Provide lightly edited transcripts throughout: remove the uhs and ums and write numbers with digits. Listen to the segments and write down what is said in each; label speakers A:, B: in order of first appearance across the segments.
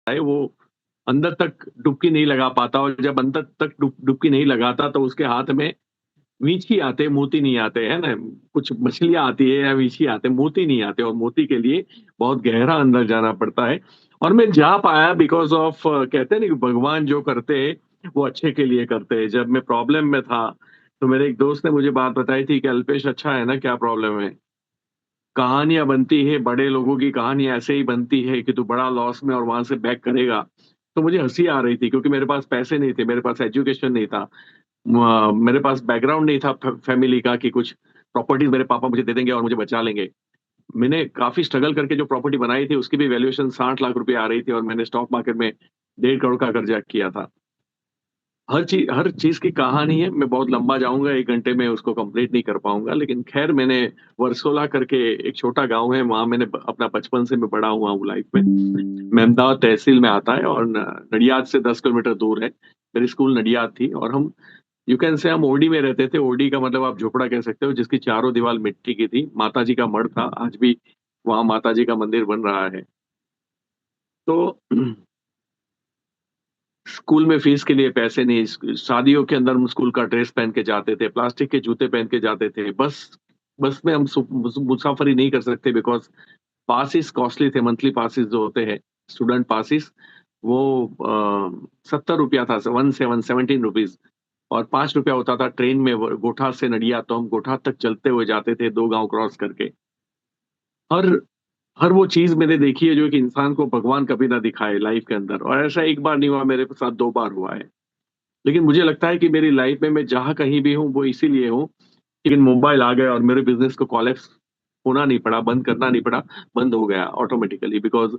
A: है वो अंदर तक डुबकी नहीं लगा पाता, और जब अंदर तक डुबकी नहीं लगाता तो उसके हाथ में वींची आते, मोती नहीं आते, है ना? कुछ मछलियाँ आती है या वींची आते, मोती नहीं आते, और मोती के लिए बहुत गहरा अंदर जाना पड़ता है। और मैं जा पाया बिकॉज़ ऑफ, कहते हैं ना कि भगवान जो करते हैं, वो अच्छे के लिए करते हैं। जब मैं प्रॉब्लम में था, तो मेरे एक दोस्त ने मुझे बात बताई थी कि अल्पेश, अच्छा है ना, क्या प्रॉब्लम है? कहानियाँ बनती है, बड़े लोगों की कहानी ऐसे ही बनती है कि तू बड़ा लॉस में और वहाँ से बैक करेगा। तो मुझे हँसी आ रही थी क्योंकि मेरे पास पैसे नहीं थे, मेरे पास एजुकेशन नहीं था। मेरे पास बैकग्राउंड नहीं था फैमिली का कि कुछ प्रॉपर्टीज मेरे पापा मुझे दे देंगे और मुझे बचा लेंगे। मैंने काफ़ी स्ट्रगल करके जो प्रॉपर्टी बनाई थी, उसकी भी वैल्यूएशन 60 लाख रुपए आ रही थी, और मैंने स्टॉक मार्केट में 1.5 करोड़ का कर्जा किया था। हर चीज़ की कहानी है, मैं बहुत लंबा जाऊँगा, 1 घंटे में उसको कंप्लीट नहीं कर पाऊँगा। लेकिन ख़ैर, मैंने वर्सोला करके एक छोटा गाँव है, वहाँ मैंने अपना बचपन से मैं बड़ा हुआ हूँ लाइफ़ में। मेहमदावाद तहसील में आता है, और नडियाद से 10 किलोमीटर दूर है। मेरी स्कूल नडियाद थी, और हम, यू कैन से, हम ओडी में रहते थे। ओडी का मतलब आप झोपड़ा कह सकते हो, जिसकी चारों दीवार मिट्टी की थी। माताजी का मठ था, आज भी वहाँ माताजी का मंदिर बन रहा है। तो स्कूल में फीस के लिए पैसे नहीं, शादियों के अंदर हम स्कूल का ड्रेस पहन के जाते थे, प्लास्टिक के जूते पहन के जाते थे। बस में हम मुसाफरी नहीं कर सकते बिकॉज़ पासेस कॉस्टली थे, मंथली पासेस जो होते हैं, स्टूडेंट पासेस, वो ₹70 था, 17 ₹17, और ₹5 होता था ट्रेन में, वो गोठा से नडिया, तो हम गोठा तक चलते हुए जाते थे, 2 गाँव क्रॉस करके। हर हर वो चीज़ मैंने देखी है जो एक इंसान को भगवान कभी ना दिखाए लाइफ़ के अंदर, और ऐसा एक बार नहीं हुआ, मेरे साथ 2 बार हुआ है। लेकिन मुझे लगता है कि मेरी लाइफ़ में मैं जहाँ कहीं भी हूँ, वो इसीलिए हूँ, लेकिन मोबाइल आ गया और मेरे बिज़नेस को कोलैप्स होना नहीं पड़ा, बंद करना नहीं पड़ा, बंद हो गया ऑटोमैटिकली, बिकॉज़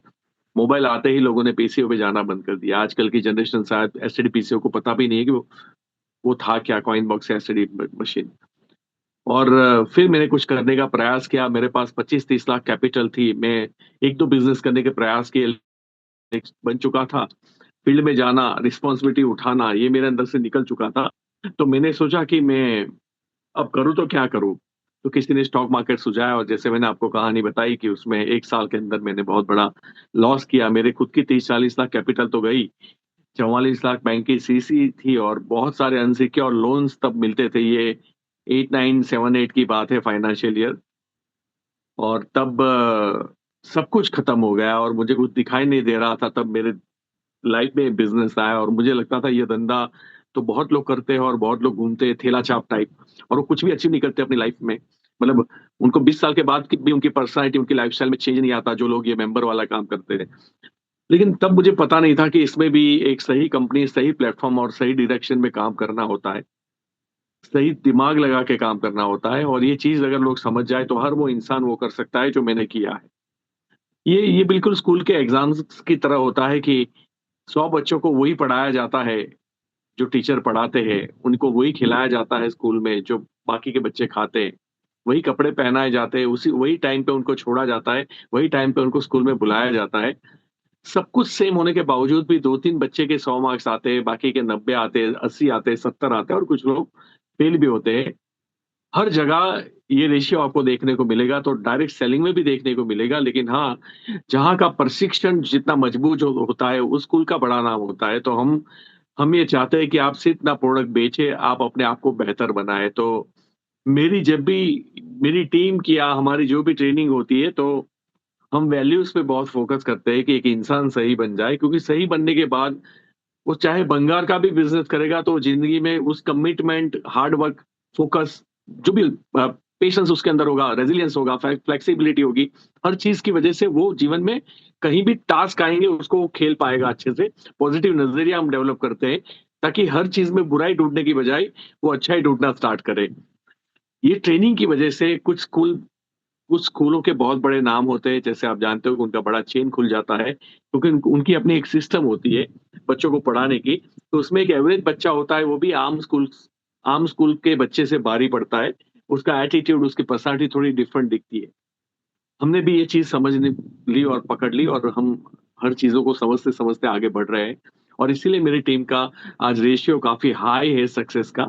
A: मोबाइल आते ही लोगों ने पीसीओ पे जाना बंद कर दिया। आजकल की जनरेशन शायद एसटीडी पीसीओ को पता भी नहीं है कि वो था क्या, कॉइन बॉक्स या एसटीडी मशीन। और फिर मैंने कुछ करने का प्रयास किया, मेरे पास 25-30 लाख कैपिटल थी। मैं 1-2 बिज़नेस करने के प्रयास किए, एक बन चुका था। फील्ड में जाना, रिस्पॉन्सिबिलिटी उठाना, ये मेरे अंदर से निकल चुका था। तो मैंने सोचा कि मैं अब करूँ तो क्या करूँ? तो किसी ने स्टॉक मार्केट सुझाया, और जैसे मैंने आपको कहानी बताई कि उसमें 1 साल के अंदर मैंने बहुत बड़ा लॉस किया। मेरे खुद की 30-40 लाख कैपिटल तो गई, 44 लाख बैंक की सीसी थी, और बहुत सारे अनसिक्योर्ड लोन्स तब मिलते थे। ये 8, 9, 7, 8 की बात है, फाइनेंशियल ईयर। और तब सब कुछ खत्म हो गया और मुझे कुछ दिखाई नहीं दे रहा था। तब मेरे लाइफ में बिज़नेस आया, और मुझे लगता था ये धंधा तो बहुत लोग करते हैं और बहुत लोग घूमते हैं ठेला चाप टाइप, और वो कुछ भी अचीव नहीं करते अपनी लाइफ में। मतलब उनको 20 साल के बाद की भी उनकी पर्सनैलिटी, उनकी लाइफ़स्टाइल में चेंज नहीं आता, जो लोग ये मेंबर वाला काम करते हैं। लेकिन तब मुझे पता नहीं था कि इसमें भी एक सही कंपनी, सही प्लेटफ़ॉर्म और सही डायरेक्शन में काम करना होता है। सही दिमाग लगा के काम करना होता है, और ये चीज़ अगर लोग समझ जाएँ तो हर वो इंसान वो कर सकता है जो मैंने किया है। ये बिल्कुल स्कूल के एग्ज़ाम्स की तरह होता है कि 100 बच्चों को वही पढ़ाया जाता है, जो टीचर पढ़ाते हैं। उनको वही खिलाया जाता है स्कूल में जो बाकी के बच्चे खाते हैं। वही कपड़े पहनाए जाते हैं, उसी वही टाइम पे उनको छोड़ा जाता है, वही टाइम पे उनको स्कूल में बुलाया जाता है। सब कुछ सेम होने के बावजूद भी 2-3 बच्चे के 100 मार्क्स आते हैं, बाकी के 90 आते हैं, 80 आते हैं, 70 आते हैं, और कुछ लोग फेल भी होते हैं। हर जगह ये रेशियो आपको देखने को मिलेगा, तो डायरेक्ट सेलिंग में भी देखने को मिलेगा। लेकिन हाँ, जहाँ का प्रशिक्षण जितना मजबूत जो होता है, उस स्कूल का बड़ा नाम होता है। तो हम ये चाहते हैं कि आप सिर्फ ना प्रोडक्ट बेचें, आप अपने आप को बेहतर बनाएँ। तो मेरी जब भी मेरी टीम की या हमारी जो भी ट्रेनिंग होती है, तो हम वैल्यूज़ पे बहुत फ़ोकस करते हैं कि एक इंसान सही बन जाए, क्योंकि सही बनने के बाद वो चाहे बंगाल का भी बिज़नेस करेगा, तो ज़िंदगी में उस कमिटमेंट, हार्ड वर्क, फ़ोकस, जो भी पेशेंस उसके अंदर होगा, रेज़िलियंस होगा, फ्लेक्सिबिलिटी होगी, हर चीज़ की वज़ह से वो जीवन में कहीं भी टास्क आएँगे, उसको वो खेल पाएगा अच्छे से। पॉज़िटिव नज़रिया हम डेवलप करते हैं, ताकि हर चीज़ में बुराई ढूँढने की बजाय वो अच्छाई ढूँढना स्टार्ट करे। ये ट्रेनिंग की वज़ह से कुछ स्कूलों के बहुत बड़े नाम होते हैं, जैसे आप जानते हो कि उनका बड़ा चेन खुल जाता है, क्योंकि उनकी अपनी एक सिस्टम होती है बच्चों को पढ़ाने की। तो उसमें एक एवरेज बच्चा होता है, वो भी आम स्कूल के बच्चे से भारी पड़ता है। उसका एटीट्यूड, उसकी पर्सनैलिटी थोड़ी डिफरेंट दिखती है। हमने भी ये चीज़ समझ ली और पकड़ ली, और हम हर चीज़ों को समझते-समझते आगे बढ़ रहे हैं। और इसीलिए मेरी टीम का आज रेशियो काफ़ी हाई है सक्सेस का।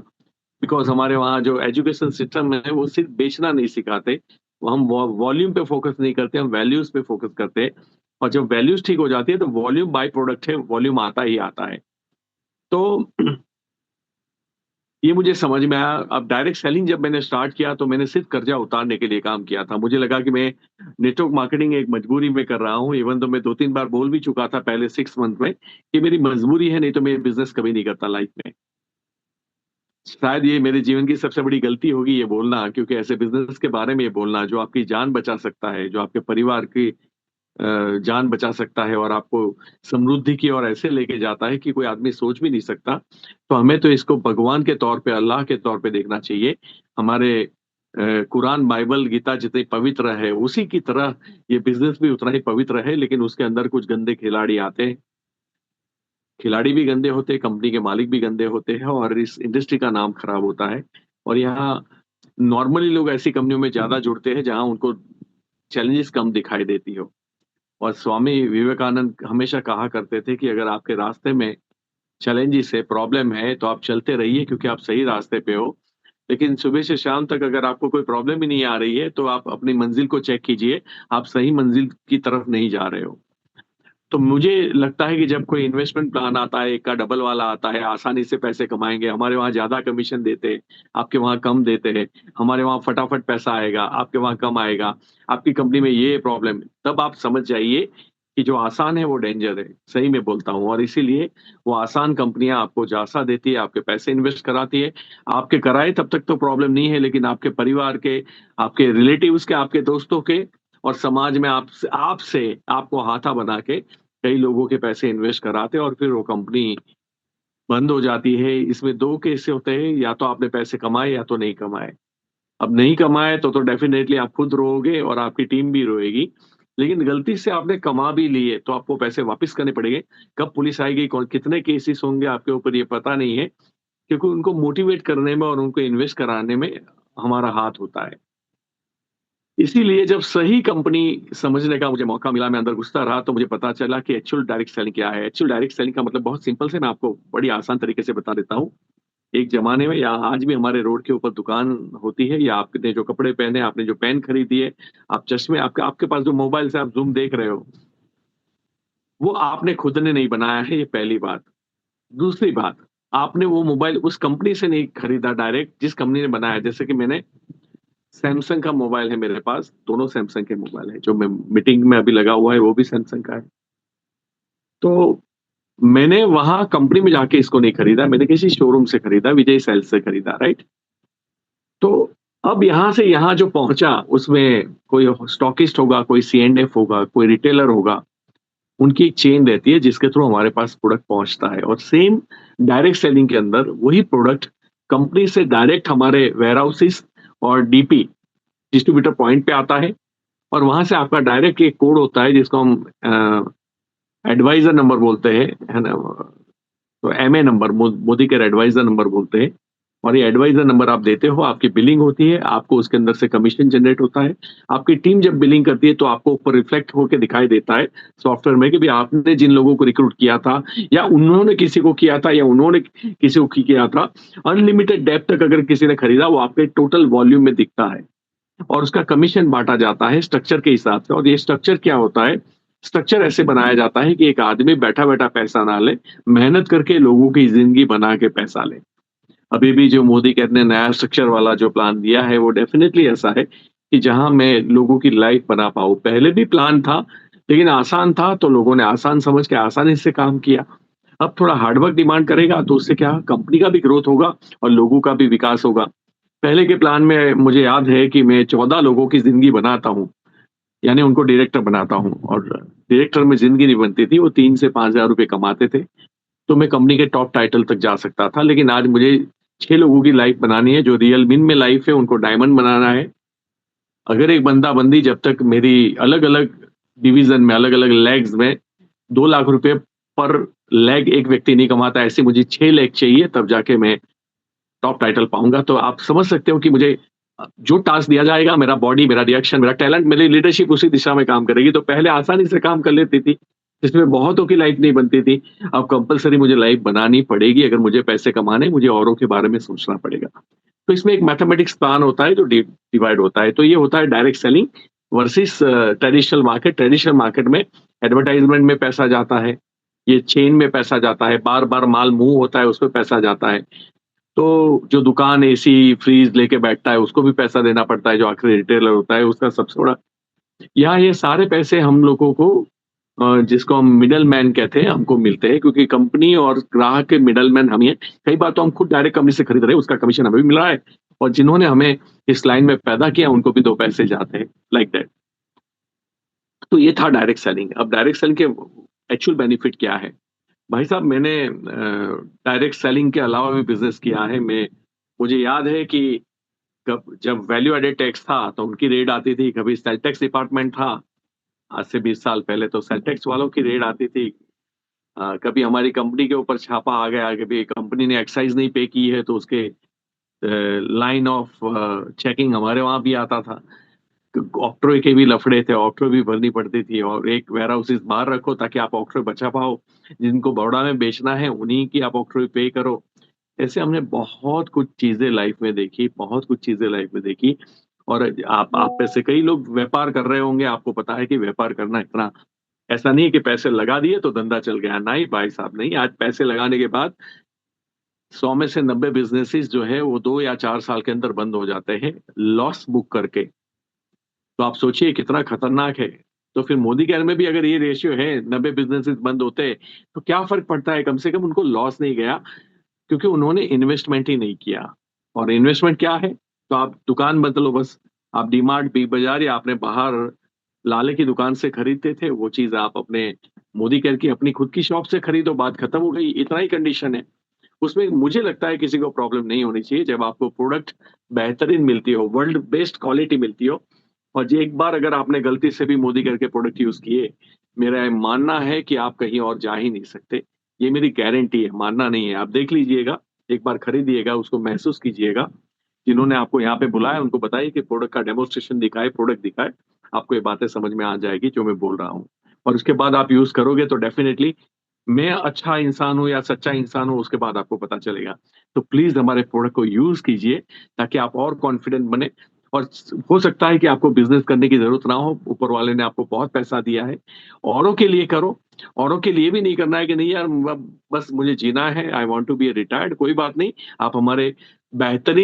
A: बिकॉज़ हमारे वहाँ जो एजुकेशन सिस्टम है, वो सिर्फ़ बेचना नहीं सिखाते। वो हम वॉल्यूम पे फ़ोकस नहीं करते, हम वैल्यूज़ पे फ़ोकस करते हैं। और जब वैल्यूज ठीक हो जाती है तो वॉल्यूम बाय प्रोडक्ट है, वॉल्यूम आता ही आता है। तो ये मुझे समझ में आया। अब डायरेक्ट सेलिंग जब मैंने स्टार्ट किया तो मैंने सिर्फ कर्जा उतारने के लिए काम किया था। मुझे लगा कि मैं नेटवर्क मार्केटिंग एक मजबूरी में कर रहा हूँ, इवन तो मैं 2-3 बार बोल भी चुका था पहले 6 मंथ में कि मेरी मजबूरी है, नहीं तो मैं बिज़नेस कभी नहीं करता लाइफ में। शायद ये मेरे जीवन की सबसे बड़ी गलती होगी ये बोलना, क्योंकि ऐसे बिज़नेस के बारे में ये बोलना जो आपकी जान बचा सकता है, जो आपके परिवार की जान बचा सकता है और आपको समृद्धि की ओर ऐसे लेके जाता है कि कोई आदमी सोच भी नहीं सकता। तो हमें तो इसको भगवान के तौर पे, अल्लाह के तौर पे देखना चाहिए। हमारे कुरान, बाइबल, गीता जितनी पवित्र है, उसी की तरह ये बिज़नेस भी उतना ही पवित्र है, लेकिन उसके अंदर कुछ गंदे खिलाड़ी आते हैं। खिलाड़ी भी गंदे होते हैं, कंपनी के मालिक भी गंदे होते हैं और इस इंडस्ट्री का नाम खराब होता है। और यहाँ नॉर्मली लोग ऐसी कंपनियों में ज़्यादा जुड़ते हैं जहाँ उनको चैलेंजेस कम दिखाई देती हो। और स्वामी विवेकानंद हमेशा कहा करते थे कि अगर आपके रास्ते में चैलेंजेस है, प्रॉब्लम है, तो आप चलते रहिए क्योंकि आप सही रास्ते पे हो। लेकिन सुबह से शाम तक अगर आपको कोई प्रॉब्लम ही नहीं आ रही है, तो आप अपनी मंजिल को चेक कीजिए, आप सही मंजिल की तरफ नहीं जा रहे हो। तो मुझे लगता है कि जब कोई इन्वेस्टमेंट प्लान आता है, एक का डबल वाला आता है, आसानी से पैसे कमाएँगे, हमारे वहाँ ज़्यादा कमीशन देते हैं, आपके वहाँ कम देते हैं, हमारे वहाँ फटाफट पैसा आएगा, आपके वहाँ कम आएगा, आपकी कंपनी में ये प्रॉब्लम है, तब आप समझ जाइए कि जो आसान है वो डेंजर है, सही में बोलता हूँ। और इसीलिए वो आसान कंपनियाँ आपको झांसा देती है, आपके पैसे इन्वेस्ट कराती है, आपके कराए तब तक तो प्रॉब्लम नहीं है, लेकिन आपके परिवार के, आपके रिलेटिव्स के, आपके दोस्तों के और समाज में आपसे आपको हाथा बना के कई लोगों के पैसे इन्वेस्ट कराते हैं और फिर वो कंपनी बंद हो जाती है। इसमें 2 केस होते हैं, या तो आपने पैसे कमाए या तो नहीं कमाए। अब नहीं कमाए तो डेफ़िनेटली आप खुद रोओगे और आपकी टीम भी रोएगी। लेकिन गलती से आपने कमा भी लिए तो आपको पैसे वापस करने पड़ेंगे। कब पुलिस आएगी, कौन कितने केसेस होंगे आपके ऊपर ये पता नहीं है, क्योंकि उनको मोटिवेट करने में और उनको इन्वेस्ट कराने में हमारा हाथ होता है। इसीलिए जब सही कंपनी समझने का मुझे मौका मिला, मैं अंदर घुसता रहा तो मुझे पता चला कि एक्चुअल डायरेक्ट सेलिंग क्या है। एक्चुअल डायरेक्ट सेलिंग का मतलब बहुत सिंपल से मैं आपको बड़ी आसान तरीके से बता देता हूँ। एक ज़माने में या आज भी हमारे रोड के ऊपर दुकान होती है, या आपने जो कपड़े पहने, आपने जो पेन खरीदी है, आप चश्मे, आपके आपके पास जो मोबाइल से आप ज़ूम देख रहे हो, वो आपने खुद ने नहीं बनाया है, ये पहली बात। दूसरी बात, आपने वो मोबाइल उस कंपनी से नहीं खरीदा डायरेक्ट जिस कंपनी ने बनाया। जैसे कि मैंने सैमसंग का मोबाइल है मेरे पास, दोनों सैमसंग के मोबाइल हैं, जो मैं मीटिंग में अभी लगा हुआ है वो भी सैमसंग का है। तो मैंने वहाँ कंपनी में जाके इसको नहीं खरीदा, मैंने किसी शोरूम से खरीदा, विजय सेल्स से खरीदा, राइट? तो अब यहाँ से यहाँ जो पहुँचा उसमें कोई स्टॉकिस्ट होगा, कोई सी-एंड-एफ होगा, कोई रिटेलर होगा, उनकी एक चेन रहती है जिसके थ्रू हमारे पास प्रोडक्ट पहुँचता है। और सेम डायरेक्ट सेलिंग के अंदर वही प्रोडक्ट कंपनी से डायरेक्ट हमारे वेयरहाउसेस और डीपी, डिस्ट्रीब्यूटर पॉइंट पे आता है और वहाँ से आपका डायरेक्ट एक कोड होता है जिसको हम एडवाइज़र नंबर बोलते हैं, है ना? तो MA number, Modi care adviser number बोलते हैं। और ये एडवाइज़र नंबर आप देते हो, आपकी बिलिंग होती है, आपको उसके अंदर से कमीशन जनरेट होता है। आपकी टीम जब बिलिंग करती है तो आपको ऊपर रिफ्लेक्ट होके दिखाई देता है सॉफ्टवेयर में कि भई आपने जिन लोगों को रिक्रूट किया था, या उन्होंने किसी को किया था, या उन्होंने किसी को किया था, अनलिमिटेड डेप्थ तक अगर किसी ने खरीदा, वो आपके टोटल वॉल्यूम में दिखता है। और उसका कमीशन बाँटा जाता है स्ट्रक्चर के हिसाब से। और ये स्ट्रक्चर क्या होता है? स्ट्रक्चर ऐसे बनाया जाता है कि एक आदमी बैठा-बैठा पैसा ना ले, मेहनत करके लोगों की ज़िंदगी बना के पैसा ले। अभी भी जो मोदी कहते ने नया स्ट्रक्चर वाला जो प्लान दिया है, वो डेफ़िनिटली ऐसा है कि जहाँ मैं लोगों की लाइफ़ बना पाऊँ। पहले भी प्लान था, लेकिन आसान था तो लोगों ने आसान समझ के आसानी से काम किया। अब थोड़ा हार्ड वर्क डिमांड करेगा तो उससे क्या, कंपनी का भी ग्रोथ होगा और लोगों का भी विकास होगा। पहले के प्लान में मुझे याद है कि मैं 14 लोगों की ज़िंदगी बनाता हूँ, यानी उनको डायरेक्टर बनाता हूँ। और डायरेक्टर में ज़िंदगी नहीं बनती थी, वो 3 से 5,000 रुपए कमाते थे, तो मैं कंपनी के टॉप टाइटल तक जा सकता था। लेकिन आज मुझे 6 लोगों की लाइफ़ बनानी है, जो रियल विन में लाइफ़ है, उनको डायमंड बनाना है। अगर एक बंदा-बंदी जब तक मेरी अलग-अलग डिवीज़न में, अलग-अलग लेग्स में 2 लाख रुपए पर लेग एक व्यक्ति नहीं कमाता, ऐसे मुझे 6 लेग चाहिए, तब जाके मैं टॉप टाइटल पाऊँगा। तो आप समझ सकते हो कि मुझे जो टास्क दिया जाएगा, मेरा बॉडी, मेरा रिएक्शन, मेरा टैलेंट, मेरी लीडरशिप उसी दिशा में काम करेगी। तो पहले आसानी से काम कर लेती थी, जिसमें बहुतों की लाइफ़ नहीं बनती थी। अब कंपल्सरी मुझे लाइफ़ बनानी पड़ेगी, अगर मुझे पैसे कमाने, मुझे औरों के बारे में सोचना पड़ेगा। तो इसमें एक मैथमेटिक्स प्लान होता है जो डिवाइड होता है। तो ये होता है direct selling versus traditional market. Traditional market में एडवर्टाइज़मेंट में पैसा जाता है, ये चेन में पैसा जाता है, बार-बार माल मूव होता है, उसमें पैसा जाता है। तो जो दुकान एसी, फ्रिज लेके बैठता है, उसको भी पैसा देना पड़ता है, जो आखिरी रिटेलर होता है, उसका सबसे बड़ा यहाँ ये सारे पैसे हम लोगों को जिसको हम मिडलमैन कहते हैं, हमको मिलते हैं क्योंकि कंपनी और ग्राहक के मिडलमैन हम ही हैं। कई बार तो हम खुद डायरेक्ट कंपनी से खरीद रहे हैं, उसका कमीशन हमें भी मिल रहा है और जिन्होंने हमें इस लाइन में पैदा किया, उनको भी 2 पैसे जाते हैं, लाइक दैट। तो ये था डायरेक्ट सेलिंग। अब डायरेक्ट सेलिंग के एक्चुअल बेनिफिट क्या है? भाई साहब मैंने डायरेक्ट सेलिंग के अलावा भी बिज़नेस किया है। मैं मुझे याद है कि कब जब वैल्यू एडेड टैक्स था, तो उनकी रेड आती थी, कभी सेल टैक्स डिपार्टमेंट था, आज से 20 साल पहले तो सेल टैक्स वालों की रेड आती थी। कभी हमारी कंपनी के ऊपर छापा आ गया, कभी कंपनी ने एक्साइज़ नहीं पे की है, तो उसके लाइन ऑफ चेकिंग हमारे वहाँ भी आता था। ऑक्ट्रोई के भी लफड़े थे, ऑक्ट्रोई भी भरनी पड़ती थी और एक वेयरहाउसेज़ बाहर रखो ताकि आप ऑक्ट्रोई बचा पाओ। जिनको बड़ौदा में बेचना है, उन्हीं की आप ऑक्ट्रोई पे करो। ऐसे हमने बहुत कुछ चीज़ें लाइफ़ में देखी, बहुत कुछ चीज़ें लाइफ़ में देखी और आप में से कई लोग व्यापार कर रहे होंगे, आपको पता है कि व्यापार करना इतना ऐसा नहीं है कि पैसे लगा दिए तो धंधा चल गया। नहीं भाई साहब नहीं, आज पैसे लगाने के बाद 100 में से 90 बिज़नेसेस जो है वो 2 या 4 साल के अंदर बंद हो जाते हैं, लॉस बुक करके। तो आप सोचिए कितना खतरनाक है। तो फिर मोदी केयर में भी अगर ये रेशियो है 90 बिज़नेसेस बंद होते हैं, तो क्या फ़र्क पड़ता है? कम से कम उनको लॉस नहीं गया क्योंकि उन्होंने इन्वेस्टमेंट ही नहीं किया। और इन्वेस्टमेंट क्या है? तो आप दुकान बदलो बस। आप डीमार्ट, बिग बाज़ार या आपने बाहर लाले की दुकान से खरीदते थे, वो चीज़ आप अपने मोदी केयर की अपनी खुद की शॉप से खरीदो, बात खत्म हो गई। इतना ही कंडीशन है। उसमें मुझे लगता है किसी को प्रॉब्लम नहीं होनी चाहिए जब आपको प्रोडक्ट बेहतरीन मिलती हो, वर्ल्ड बेस्ट क्वालिटी मिलती हो और जी एक बार अगर आपने गलती से भी मोदी केयर के प्रोडक्ट यूज़ किए, मेरा ये मानना है कि आप कहीं और जा ही नहीं सकते। ये मेरी गारंटी है, मानना नहीं है। आप देख लीजिएगा, एक बार खरीदिएगा, उसको महसूस कीजिएगा। जिन्होंने आपको यहाँ पे बुलाया उनको बताइए कि प्रोडक्ट का डेमोन्स्ट्रेशन दिखाएँ, प्रोडक्ट दिखाएँ। आपको ये बातें समझ में आ जाएगी जो मैं बोल रहा हूँ। और उसके बाद आप यूज़ करोगे तो डेफिनिटली मैं अच्छा इंसान हूँ या सच्चा इंसान हूँ उसके बाद आपको पता चलेगा। तो प्लीज़ हमारे प्रोडक्ट को यूज़ कीजिए ताकि आप और कॉन्फिडेंट बने और हो सकता है कि आपको बिज़नेस करने की ज़रूरत ना हो, ऊपर वाले ने आपको बहुत पैसा दिया है। औरों के लिए करो, औरों के लिए भी नहीं करना है कि नहीं यार बस मुझे जीना है, I want to be retired कोई बात नहीं। आप हमारे बेहतरीन